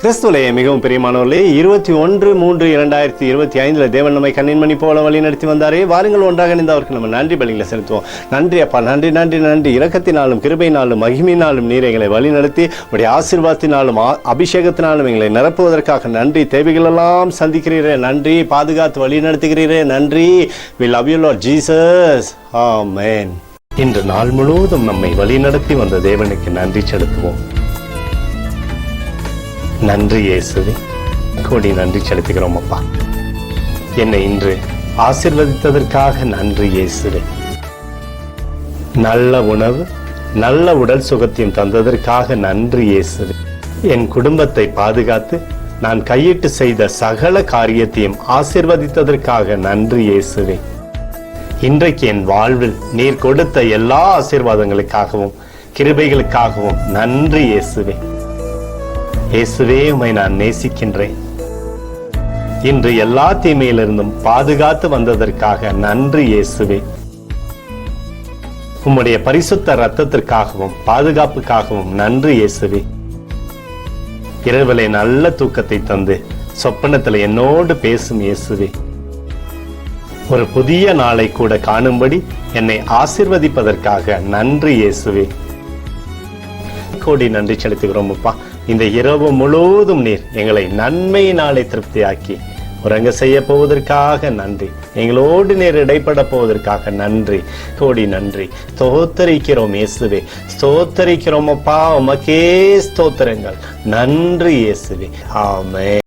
கிறிஸ்துவிலே மிகவும் பிரியமானவர்களே, 21/3/2025 தேவன் நம்மை கண்ணின்மணி போல வழி நடத்தி வந்தாரே. வாருங்கள் ஒன்றாக இணைந்து அவருக்கு நம்ம நன்றி பலிகளை செலுத்துவோம். நன்றி அப்பா, நன்றி நன்றி நன்றி. இரக்கத்தினாலும் கிருபையினாலும் மகிமையினாலும் நீர் எங்களை வழி நடத்தி உடைய ஆசீர்வாதத்தினாலும் அபிஷேகத்தினாலும் எங்களை நிரப்புவதற்காக நன்றி. தேவைகளெல்லாம் சந்திக்கிறீரே நன்றி. பாதுகாத்து வழி நடத்துகிறீரே நன்றி. We love you Lord Jesus. Amen. இன்று நாள் முழுவதும் நம்மை வழி நடத்தி வந்த தேவனுக்கு நன்றி செலுத்துவோம். நன்றி இயேசுவே, கோடி நன்றி செலுத்துகிறோம் அப்பா. என்னை இன்று ஆசீர்வதித்ததற்காக நன்றி இயேசுவே. நல்ல உணவு, நல்ல உடல் சுகத்தையும் தந்ததற்காக நன்றி இயேசுவே. என் குடும்பத்தை பாதுகாத்து நான் கையிட்டு செய்த சகல காரியத்தையும் ஆசீர்வதித்ததற்காக நன்றி இயேசுவே. இன்றைக்கு என் வாழ்வில் நீர் கொடுத்த எல்லா ஆசீர்வாதங்களுக்காகவும் கிருபைகளுக்காகவும் நன்றி இயேசுவே. இயேசுவே, உம்மை நான் நேசிக்கின்றேன். இன்று எல்லா தீமையிலிருந்தும் பாதுகாத்து வந்ததற்காக நன்றி இயேசுவே. உம்முடைய பரிசுத்த இரத்தத்திற்காகவும் பாதுகாப்புக்காகவும் நன்றி இயேசுவே. இரவிலே நல்ல தூக்கத்தை தந்து சொப்பனத்தில் என்னோடு பேசும் இயேசுவே. ஒரு புதிய நாளை கூட காணும்படி என்னை ஆசீர்வதிப்பதற்காக நன்றி இயேசுவே. கோடி நன்றி செலுத்துகிறோம் அப்பா. இந்த இரவு முழுவதும் நீர் எங்களை நன்மையினாலே திருப்தியாக்கி உறங்க செய்ய போவதற்காக நன்றி. எங்களோடு நீர் இடைப்பட போவதற்காக நன்றி. கோடி நன்றி. ஸ்தோத்தரிக்கிறோம் இயேசுவே, ஸ்தோத்தரிக்கிறோம் அப்பா. உமக்கே ஸ்தோத்திரங்கள். நன்றி இயேசுவே. ஆமென்.